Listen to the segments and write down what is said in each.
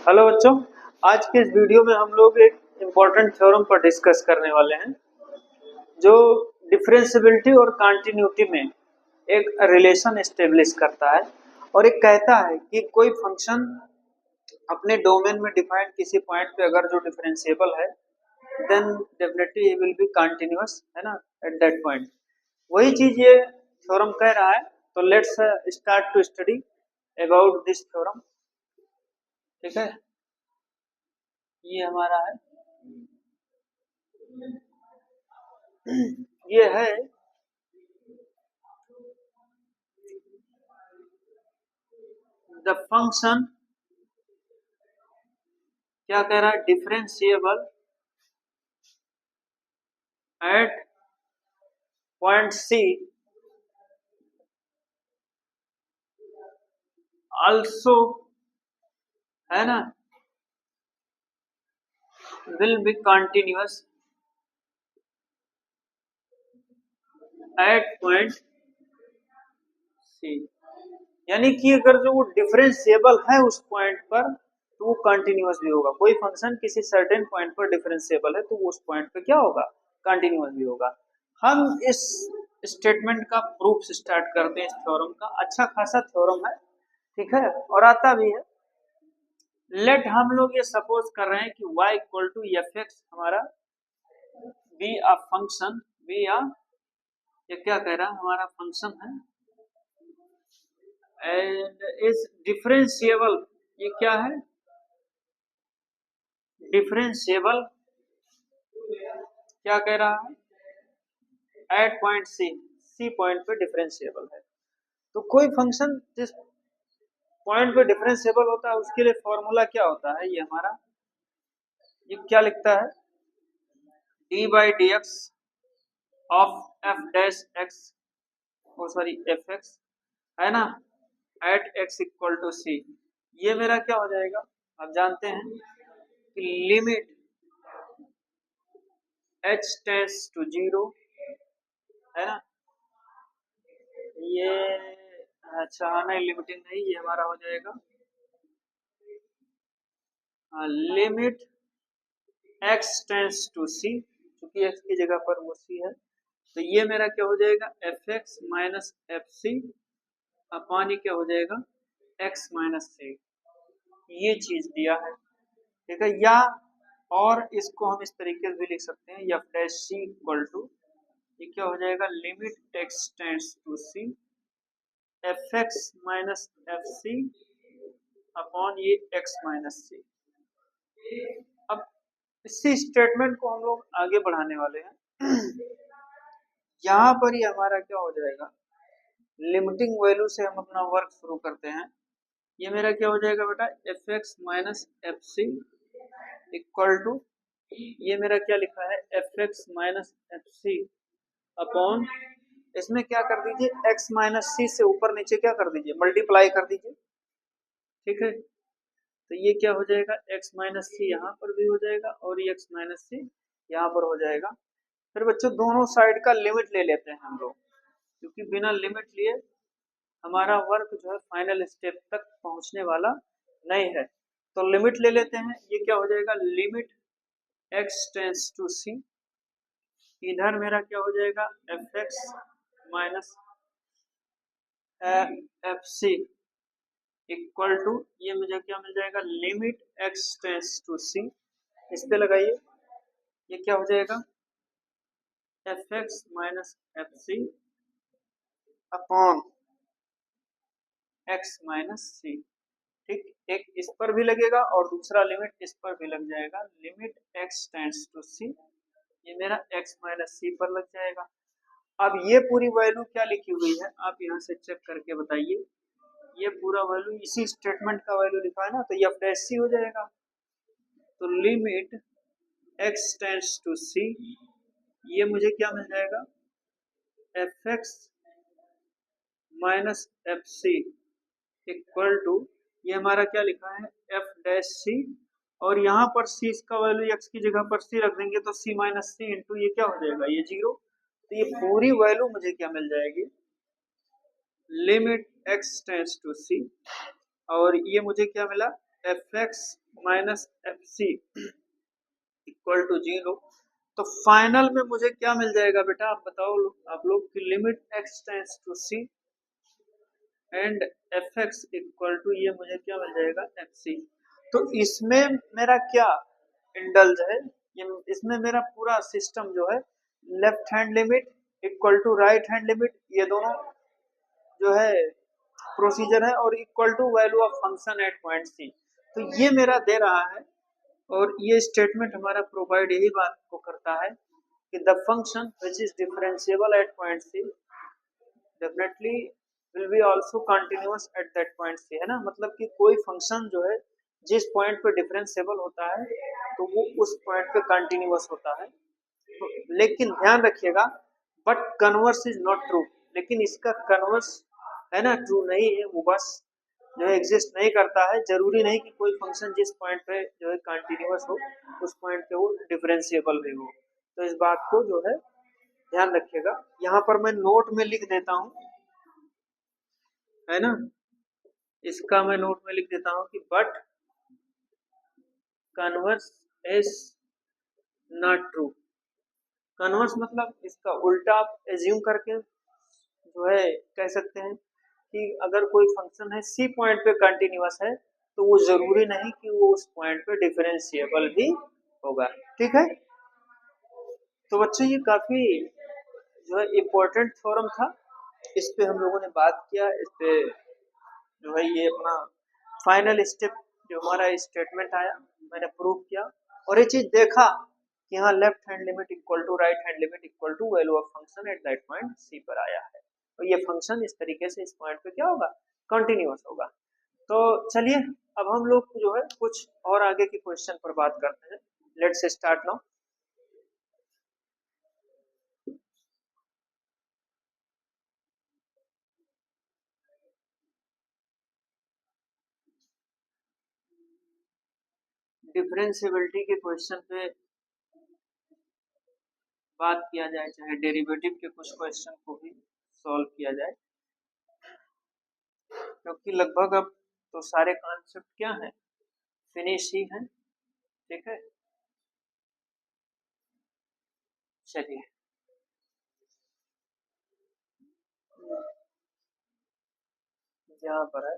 Hello बच्चों, आज के इस वीडियो में हम लोग एक इम्पोर्टेंट थ्योरम पर डिस्कस करने वाले हैं जो डिफरेंशियबिलिटी और कंटिन्यूटी में एक रिलेशन एस्टेब्लिश करता है और एक कहता है कि कोई फंक्शन अपने डोमेन में डिफाइंड किसी पॉइंट पे अगर जो डिफरेंशिएबल है देन डेफिनेटली ही विल बी कंटिन्यूअस, है ना, एट दैट पॉइंट। वही चीज ये थ्योरम कह रहा है। तो let's start to study about this theorem. ठीक है, ये हमारा है, ये है द फंक्शन, क्या कह रहा है, differentiable at point c also, है ना, will be continuous at point c. यानी कि अगर जो वो डिफरेंशिएबल है उस पॉइंट पर तो वो कंटिन्यूअस भी होगा। कोई फंक्शन किसी सर्टेन पॉइंट पर डिफरेंशिएबल है तो वो उस पॉइंट पे क्या होगा, कंटिन्यूअस भी होगा। हम इस स्टेटमेंट का प्रूफ स्टार्ट करते हैं। इस थ्योरम का अच्छा खासा थ्योरम है, ठीक है, और आता भी है। लेट हम लोग ये सपोज कर रहे हैं कि y equal to f x हमारा be a function, be a, ये क्या कह रहा है, हमारा फंक्शन है एंड इज डिफरेंशिएबल। ये क्या है, डिफरेंशिएबल, क्या कह रहा है, at point c, c point पे डिफरेंशिएबल है। तो कोई फंक्शन जिस पॉइंट पे डिफरेंशिएबल होता है उसके लिए फॉर्मूला क्या होता है, ये हमारा, ये क्या लिखता है, d by d x of f dash x, oh sorry f x, है ना, at x equal to c. ये मेरा क्या हो जाएगा, आप जानते हैं कि limit h tends to zero, है ना, ये, अच्छा नहीं लिमिटिंग नहीं, ये हमारा हो जाएगा लिमिट एक्स टेंस टू सी, क्योंकि एक्स की जगह पर वो सी है। तो ये मेरा क्या हो जाएगा, f x minus f c upon ये क्या हो जाएगा, एक्स माइनस सी। ये चीज दिया है, ठीक है। या और इसको हम इस तरीके से भी लिख सकते हैं, f dash c equal to, ये क्या हो जाएगा, limit x tends to c f x minus f c upon ये एक्स माइनस सी। अब इसी स्टेटमेंट को हम लोग आगे बढ़ाने वाले हैं। यहाँ पर ही हमारा क्या हो जाएगा, लिमिटिंग वैल्यू से हम अपना वर्क शुरू करते हैं। ये मेरा क्या हो जाएगा बेटा, f x minus f c equal to, ये मेरा क्या लिखा है, f x minus f c upon, इसमें क्या कर दीजिए, x माइनस सी से ऊपर नीचे क्या कर दीजिए, मल्टीप्लाई कर दीजिए, ठीक है। तो ये क्या हो जाएगा, x माइनस सी यहाँ पर भी हो जाएगा और ये x माइनस सी यहाँ पर हो जाएगा। फिर बच्चों दोनों साइड का लिमिट ले लेते हैं हम लोग, क्योंकि बिना लिमिट लिए हमारा वर्क जो है फाइनल स्टेप तक पहुंचने वाला नहीं है। तो लिमिट ले लेते हैं, ये क्या हो जाएगा, limit x tends to c, इधर मेरा क्या हो जाएगा, f x minus f c equal to, ये मुझे क्या मिल जाएगा, limit x tends to c, इस पे लगाइए, ये क्या हो जाएगा, f x minus f c upon x minus c. ठीक, एक इस पर भी लगेगा और दूसरा लिमिट इस पर भी लग जाएगा, limit x tends to c, ये मेरा एक्स माइनस सी पर लग जाएगा। अब ये पूरी वैल्यू क्या लिखी हुई है, आप यहाँ से चेक करके बताइए। ये पूरा वैल्यू इसी स्टेटमेंट का वैल्यू लिखा है ना, तो ये एफ डैश सी हो जाएगा। तो limit x tends to c, ये मुझे क्या मिल जाएगा, f x minus f c equal to, ये हमारा क्या लिखा है, एफ डैश सी, और यहाँ पर c का वैल्यू x की जगह पर c रख देंगे तो c माइनस सी इंटू ये क्या हो जाएगा, ये जीरो। तो ये पूरी वैल्यू मुझे क्या मिल जाएगी, limit x tends to c, और ये मुझे क्या मिला, f x minus f c equal to 0, तो फाइनल में मुझे क्या मिल जाएगा बेटा, आप बताओ आप लोग की limit x tends to c and f x equal to, ये मुझे क्या मिल जाएगा एफ सी। तो इसमें मेरा क्या इंडल्ज है, ये इसमें मेरा पूरा सिस्टम जो है left hand limit equal to right hand limit, ये दोनों जो है प्रोसीजर है, और equal to value of function at point c. तो ये मेरा दे रहा है, और ये स्टेटमेंट हमारा प्रोवाइड यही बात को करता है कि the function which is differentiable at point c definitely will be also continuous at that point c, है ना। मतलब कि कोई फंक्शन जो है जिस पॉइंट पे डिफरेंशिएबल होता है तो वो उस पॉइंट पे कंटिन्यूअस होता है। तो लेकिन ध्यान रखिएगा, but converse is not true, लेकिन इसका कन्वर्स है ना ट्रू नहीं है, वो बस जो है एग्जिस्ट नहीं करता है। जरूरी नहीं कि कोई फंक्शन जिस पॉइंट पे जो है कंटिन्यूअस हो उस पॉइंट पे वो डिफरेंशिएबल भी हो। तो इस बात को जो है ध्यान रखिएगा। यहाँ पर मैं नोट में लिख देता हूँ, है ना, इसका मैं नोट में लिख देता हूँ कि but converse is not true. Converse मतलब इसका उल्टा आप एज्यूम करके जो है कह सकते हैं कि अगर कोई फंक्शन है सी पॉइंट पे कंटिन्यूअस है तो वो जरूरी नहीं कि वो उस पॉइंट पे डिफरेंशिएबल भी होगा। ठीक है, तो बच्चों ये काफी जो है इम्पोर्टेंट थ्योरम था, इस पे हम लोगों ने बात किया, इस पे जो है ये अपना फाइनल स्टेप जो हमारा स्टेटमेंट आया मैंने प्रूव किया, और ये चीज देखा कि हाँ left hand limit equal to right hand limit equal to value of function at that point c पर आया है, और ये फंक्शन इस तरीके से इस पॉइंट पे क्या होगा कंटिन्यूअस होगा। तो चलिए अब हम लोग जो है कुछ और आगे के क्वेश्चन पर बात करते हैं। Let's start now. डिफरेंशिएबिलिटी के क्वेश्चन पे बात किया जाए, चाहे डेरिवेटिव के कुछ क्वेश्चन को भी सॉल्व किया जाए, क्योंकि लगभग अब तो सारे कॉन्सेप्ट क्या हैं फिनिश ही हैं। ठीक है, चलिए यहाँ पर है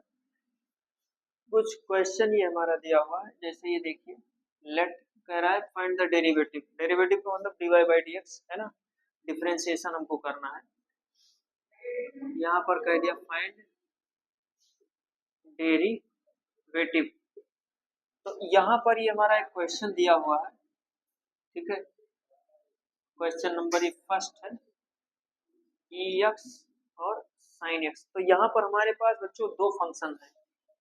कुछ क्वेश्चन ये हमारा दिया हुआ है, जैसे ये देखिए लेट कह रहा है फाइंड द डेरिवेटिव, डेरिवेटिव का मतलब d y by d x, है ना, डिफरेंशिएशन हमको करना है। यहाँ पर कह दिया फाइंड डेरिवेटिव, तो यहाँ पर ये हमारा एक क्वेश्चन दिया हुआ है। ठीक है, क्वेश्चन नंबर ये फर्स्ट है ई एक्स और साइन एक्स। तो यहाँ पर हमारे पास बच्चों दो फंक्शन है,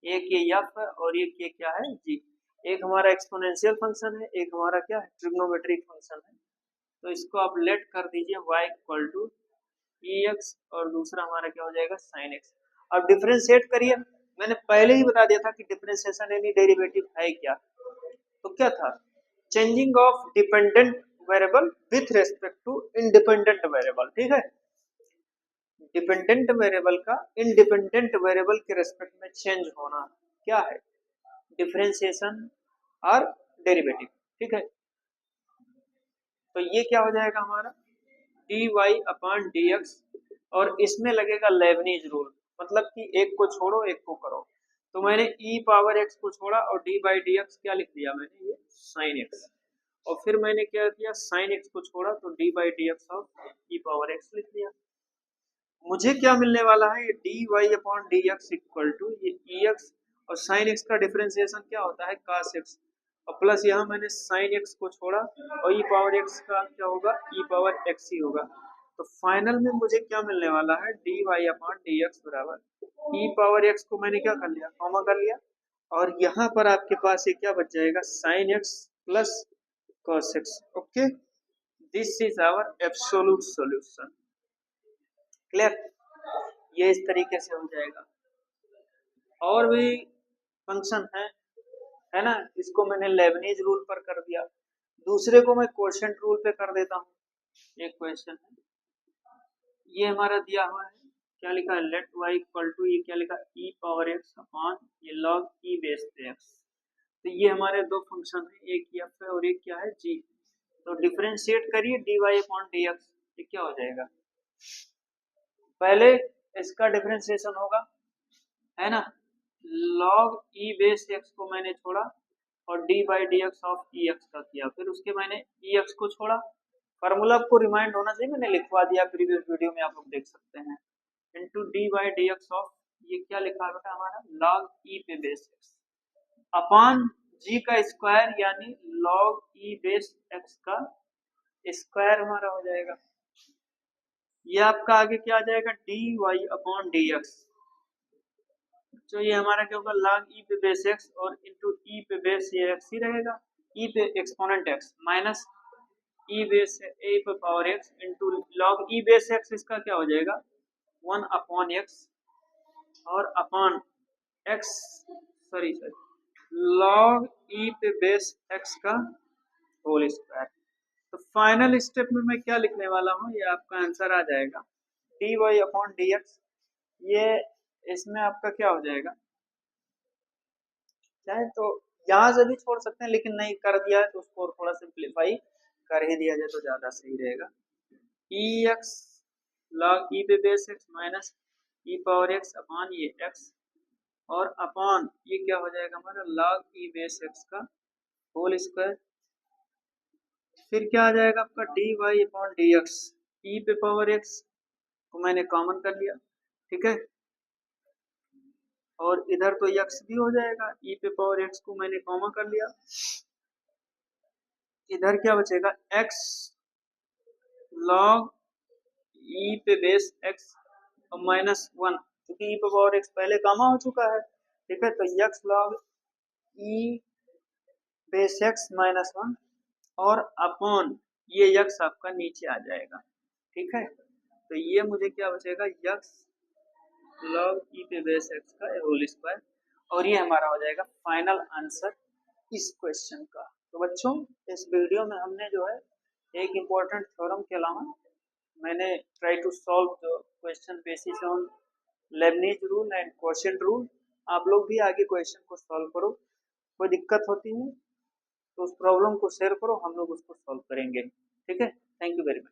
एक ये एफ है और एक ये क्या है जी। एक हमारा एक्सपोनेंशियल फंक्शन है, एक हमारा क्या है ट्रिग्नोमेट्रिक फंक्शन है। तो इसको आप लेट कर दीजिए y equal to e x, और दूसरा हमारा क्या हो जाएगा साइन एक्स। अब डिफरेंशिएट करिए, मैंने पहले ही बता दिया था कि डिफरेंशिएशन यानी डेरिवेटिव है क्या, तो क्या था changing of dependent variable with respect to independent variable. ठीक है, डिपेंडेंट वेरिएबल का इंडिपेंडेंट वेरिएबल के रेस्पेक्ट में चेंज होना क्या है डिफरेंशिएशन और डेरिवेटिव। ठीक है, तो ये क्या हो जाएगा हमारा d y upon d x, और इसमें लगेगा लेबनीज रूल, मतलब कि एक को छोड़ो एक को करो। तो मैंने e पावर x को छोड़ा और d बाई डी एक्स क्या लिख दिया मैंने ये साइन x, और फिर मैंने क्या किया साइन x को छोड़ा तो d by d x of e power x लिख दिया। मुझे क्या मिलने वाला है ये d y upon d x equal to ये ई एक्स, और साइन एक्स का डिफरेंशिएशन क्या होता है कास एक्स, और प्लस यहाँ मैंने साइन एक्स को छोड़ा और ई पावर एक्स का क्या होगा ई पावर एक्स ही होगा। तो फाइनल में मुझे क्या मिलने वाला है d y upon d x बराबर ई पावर एक्स को मैंने क्या कर लिया कॉमा कर लिया, और यहाँ पर आपके पास ये क्या बच जाएगा sine x plus cos x. Okay, this is our absolute solution. Clear, ये इस तरीके से हो जाएगा। और भी फंक्शन है ना, इसको मैंने लेबनीज रूल पर कर दिया, दूसरे को मैं क्वोशिएंट रूल पे कर देता हूँ। एक क्वेश्चन है ये हमारा दिया हुआ है, क्या लिखा है लेट वाई इक्वल टू ये क्या लिखा ई पावर एक्स अपॉन ये लॉग ई बेस पे एक्स। तो ये हमारे दो फंक्शन है, एक एफ है और एक क्या है जी। तो डिफरेंशिएट करिए dy अपॉन dx, ये क्या हो जाएगा, पहले इसका डिफरेंशिएशन होगा है ना, log e बेस x को मैंने छोड़ा और d by d x of E x का किया, फिर उसके मैंने ई एक्स को छोड़ा, फार्मूला आपको रिमाइंड होना चाहिए, मैंने लिखवा दिया प्रीवियस वीडियो में, आप लोग देख सकते हैं, into D by d x of, ये क्या लिखा बेटा हमारा log e पे बेस x अपॉन g का स्क्वायर यानी log e बेस x का स्क्वायर हमारा हो जाएगा। ये आपका आगे क्या आ जाएगा dy अपॉन dx, तो ये हमारा क्या होगा log e पे बेस x और इंटू e पे बेस ये x ही रहेगा, e पे exponent x minus e base a पे power x into log e base x, इसका क्या हो जाएगा 1 अपॉन x और upon x sorry log e पे बेस x का होल स्क्वायर। तो फाइनल स्टेप में मैं क्या लिखने वाला हूँ, ये आपका आंसर आ जाएगा dy अपॉन dx, ये इसमें आपका क्या हो जाएगा, चाहे तो यहाँ से भी छोड़ सकते हैं लेकिन नहीं कर दिया है तो उसको थोड़ा सिंप्लीफाई कर ही दिया जाए तो ज्यादा सही रहेगा, ई एक्स log e पे base x minus e power x upon ये x और अपॉन ये क्या हो जाएगा हमारा log e बेस x का होल स्क्वायर, फिर क्या आ जाएगा आपका dy अपॉन dx, e पे पावर x को मैंने कॉमन कर लिया, ठीक है, और इधर तो x भी हो जाएगा, e पे पावर x को मैंने कॉमन कर लिया, इधर क्या बचेगा x log e पे बेस x और माइनस 1, क्योंकि e पे पावर x पहले कॉमन हो चुका है, ठीक है, तो x log e base x minus 1 और अपॉन ये x आपका नीचे आ जाएगा, ठीक है, तो ये मुझे क्या बचेगा x log e पे बेस x का होल स्क्वायर, और ये हमारा हो जाएगा फाइनल आंसर इस क्वेश्चन का। तो बच्चों इस वीडियो में हमने जो है एक इम्पोर्टेंट थ्योरम के अलावा मैंने try to solve the question basis on Leibniz rule and quotient rule, आप लोग भी आगे क्वेश्चन को सॉल्व करो, कोई दिक्कत होती है तो उस प्रॉब्लम को शेयर करो, हम लोग उसको सॉल्व करेंगे, ठीक है, थैंक यू वेरी मच।